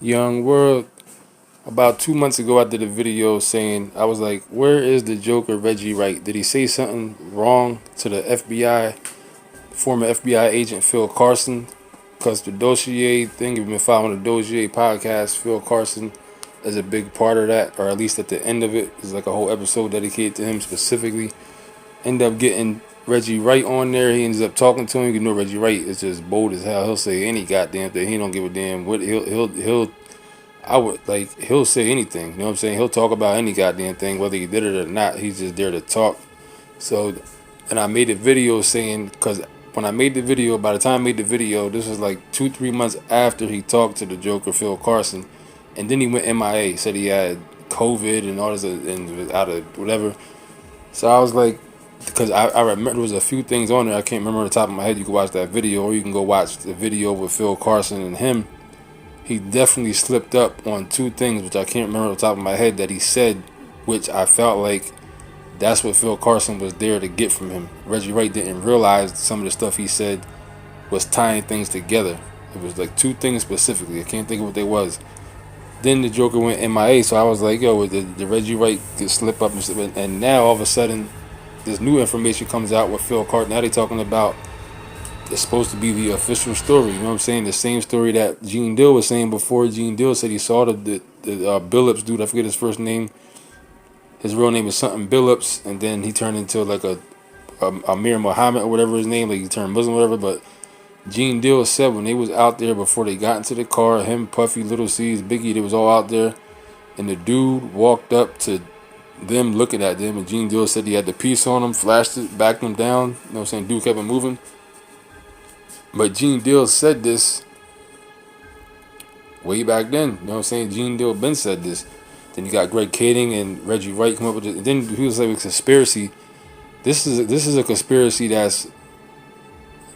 Young World. About 2 months ago, I did a video saying, I was like, where is the Joker Reggie Wright? Did he say something wrong to the FBI, former FBI agent Phil Carson? Because the dossier thing, if you've been following the dossier podcast, Phil Carson is a big part of that, or at least at the end of it, is like a whole episode dedicated to him specifically. End up getting Reggie Wright on there. He ends up talking to him. You know, Reggie Wright is just bold as hell. He'll say any goddamn thing. He don't give a damn what he'll I would like he'll say anything. You know what I'm saying? He'll talk about any goddamn thing, whether he did it or not. He's just there to talk. So, and I made a video saying, because when I made the video, by the time I made the video, this was like 2-3 months after he talked to the Joker Phil Carson, and then he went MIA. Said he had COVID and all this and was out of whatever. So I was like, because I remember there was a few things on there I can't remember on the top of my head. You can watch that video, or you can go watch the video with Phil Carson and him. He definitely slipped up on two things, which I can't remember on the top of my head that he said, which I felt like that's what Phil Carson was there to get from him. Reggie Wright didn't realize some of the stuff he said was tying things together. It was like two things specifically. I can't think of what they was. Then the Joker went MIA, so I was like, yo, the Reggie Wright could slip up and now all of a sudden this new information comes out with Phil Carson. Now they talking about it's supposed to be the official story. You know what I'm saying? The same story that Gene Dill was saying before. Gene Dill said he saw the Billups dude. I forget his first name. His real name is something Billups, and then he turned into like a Amir Muhammad or whatever his name. Like he turned Muslim or whatever. But Gene Dill said when they was out there before they got into the car, him, Puffy, Little C's, Biggie, they was all out there, and the dude walked up to them looking at them, and Gene Dill said he had the piece on him, flashed it, backed him down. You know what I'm saying? Dude kept it moving. But Gene Deal said this way back then. You know what I'm saying? Gene Deal Ben said this. Then you got Greg Kading and Reggie Wright come up with it. And then he was like, a conspiracy. This is a conspiracy that's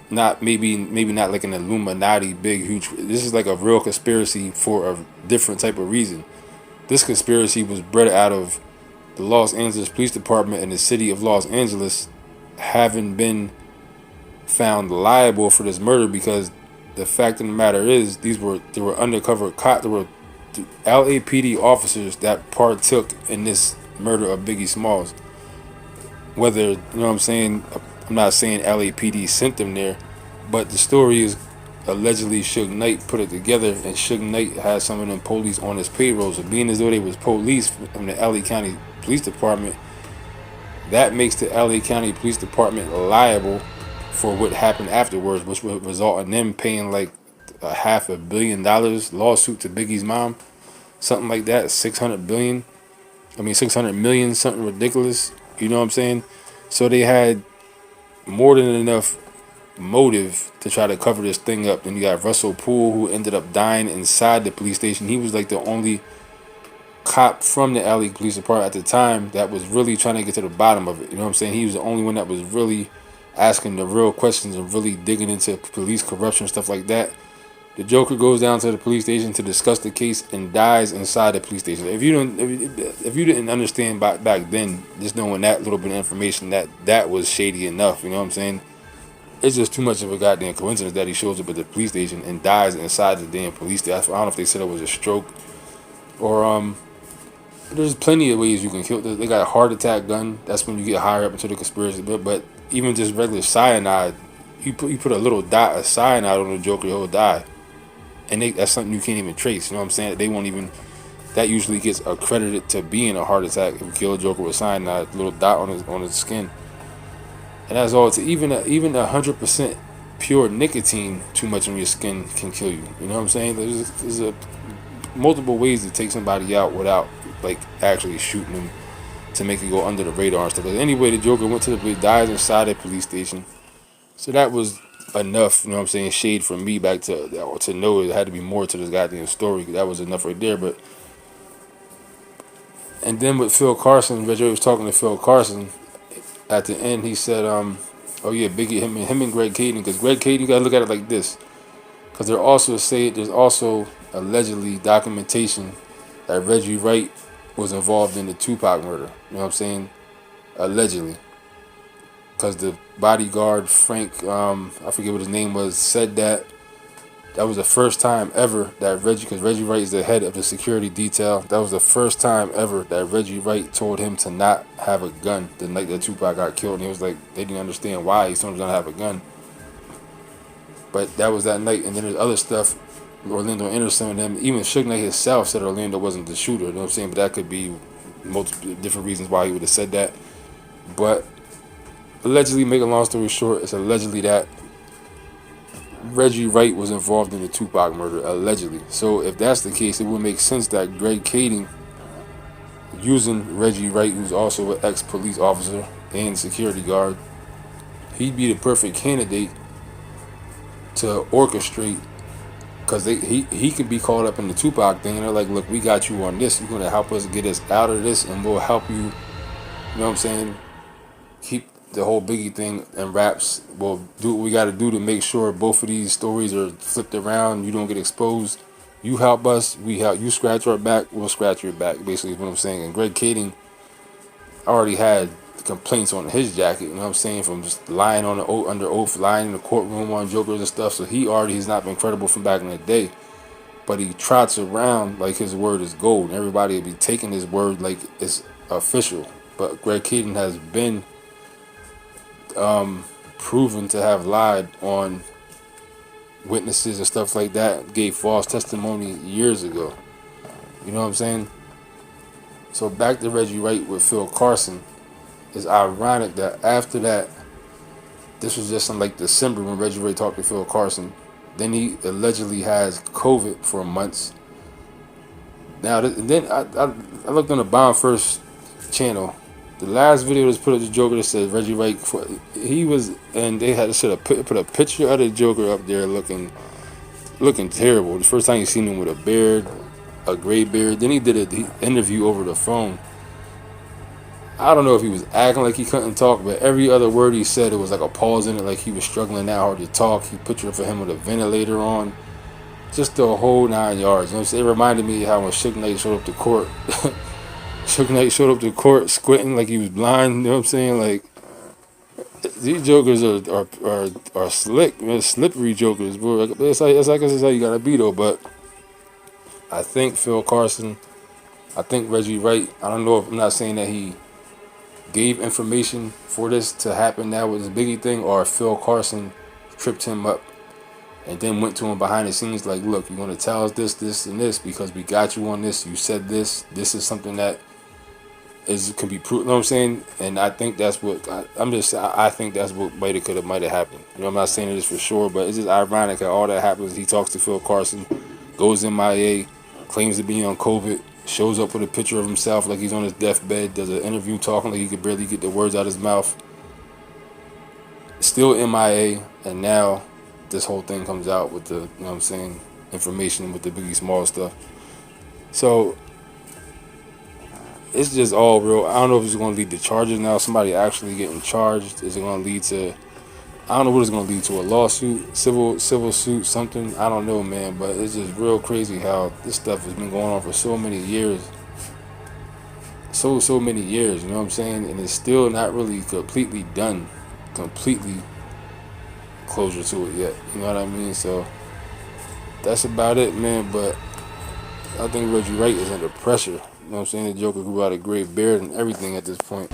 not maybe not like an Illuminati big huge. This is like a real conspiracy for a different type of reason. This conspiracy was bred out of the Los Angeles Police Department and the city of Los Angeles having been found liable for this murder, because the fact of the matter is there were undercover there were LAPD officers that partook in this murder of Biggie Smalls. Whether, you know what I'm saying, I'm not saying LAPD sent them there, but the story is allegedly Suge Knight put it together, and Suge Knight had some of them police on his payroll. So being as though they was police from the LA County Police Department, that makes the LA County Police Department liable for what happened afterwards, which would result in them paying like $500 million lawsuit to Biggie's mom, something like that, 600 million, something ridiculous. You know what I'm saying? So they had more than enough motive to try to cover this thing up. Then you got Russell Poole, who ended up dying inside the police station. He was like the only cop from the LA Police Department at the time that was really trying to get to the bottom of it. You know what I'm saying? He was the only one that was really asking the real questions and really digging into police corruption, stuff like that. The Joker goes down to the police station to discuss the case and dies inside the police station. If you didn't understand back then, just knowing that little bit of information, that was shady enough. You know what I'm saying? It's just too much of a goddamn coincidence that he shows up at the police station and dies inside the damn police station. I don't know if they said it was a stroke or there's plenty of ways you can kill. They got a heart attack gun. That's when you get higher up into the conspiracy. But even just regular cyanide, you put a little dot of cyanide on the Joker, he'll die. And that's something you can't even trace. You know what I'm saying? They won't even. That usually gets accredited to being a heart attack if you kill a Joker with cyanide, a little dot on his skin. And that's all. It's even 100% pure nicotine too much on your skin can kill you. You know what I'm saying? There's multiple ways to take somebody out without like actually shooting them, to make it go under the radar and stuff. But anyway, the Joker went to the police, dies inside the police station. So that was enough, you know what I'm saying, shade from me back to know it had to be more to this goddamn story. That was enough right there. But and then with Phil Carson, Reggie was talking to Phil Carson at the end. He said, "Oh yeah, Biggie, him and Greg Kading, because Greg Kading, you gotta look at it like this, because there's also allegedly documentation that Reggie Wright was involved in the Tupac murder. You know what I'm saying? Allegedly. Because the bodyguard, Frank, I forget what his name was, said that That was the first time ever that because Reggie Wright is the head of the security detail. That was the first time ever that Reggie Wright told him to not have a gun the night that Tupac got killed. And he was like, they didn't understand why he told him not to have a gun. But that was that night. And then there's other stuff. Orlando Anderson and them, even Suge Knight himself said Orlando wasn't the shooter. You know what I'm saying? But that could be multiple different reasons why he would have said that. But allegedly, make a long story short, it's allegedly that Reggie Wright was involved in the Tupac murder, allegedly. So if that's the case, it would make sense that Greg Kading, using Reggie Wright, who's also an ex-police officer and security guard, he'd be the perfect candidate to orchestrate, because he could be caught up in the Tupac thing, and they're like, look, we got you on this. You're going to help us get us out of this, and we'll help you, you know what I'm saying, keep the whole Biggie thing and raps. We'll do what we got to do to make sure both of these stories are flipped around. You don't get exposed. You help us. We help you. Scratch our back. We'll scratch your back. Basically, is what I'm saying. And Greg Kading already had complaints on his jacket. You know what I'm saying? From just lying on the under oath, lying in the courtroom on jokers and stuff. So he already has not been credible from back in the day. But he trots around like his word is gold. And everybody will be taking his word like it's official. But Greg Kading has been proven to have lied on witnesses and stuff like that, gave false testimony years ago. You know what I'm saying? So back to Reggie Wright with Phil Carson. It's ironic that after that, this was just in like December when Reggie Wright talked to Phil Carson. Then he allegedly has COVID for months. Now, then I looked on the Bomb First channel. The last video was put up the Joker that said Reggie Wright. He was, and they had to put a picture of the Joker up there looking terrible. The first time you seen him with a beard, a gray beard. Then he did an interview over the phone. I don't know if he was acting like he couldn't talk, but every other word he said, it was like a pause in it, like he was struggling that hard to talk. He pictured for him with a ventilator on. Just the whole 9 yards. You know what I'm saying? It reminded me how when Suge Knight showed up to court. Suge Knight showed up to court squinting like he was blind. You know what I'm saying? Like, these jokers are slick, man, slippery jokers, bro. It's like this is how you gotta be though. But I think Phil Carson, I think Reggie Wright. I don't know if I'm not saying that he gave information for this to happen now with this Biggie thing, or Phil Carson tripped him up and then went to him behind the scenes like, look, you're gonna tell us this, this, and this because we got you on this. You said this. This is something that can be proved. You know what I'm saying? And I think that's what I think that's what might have happened. You know, I'm not saying this for sure, but it's just ironic how all that happens. He talks to Phil Carson, goes MIA, claims to be on COVID, shows up with a picture of himself like he's on his deathbed, does an interview talking like he could barely get the words out of his mouth. Still MIA, and now this whole thing comes out with the, you know what I'm saying, information with the Biggie Small stuff. So it's just all real. I don't know if it's going to lead to charges now. Somebody actually getting charged. Is it going to lead to? I don't know what it's going to lead to. A lawsuit, civil suit, something. I don't know, man. But it's just real crazy how this stuff has been going on for so many years. So many years. You know what I'm saying? And it's still not really completely done. Completely closure to it yet. You know what I mean? So that's about it, man. But I think Reggie Wright is under pressure. You know what I'm saying? The Joker grew out a great beard and everything at this point.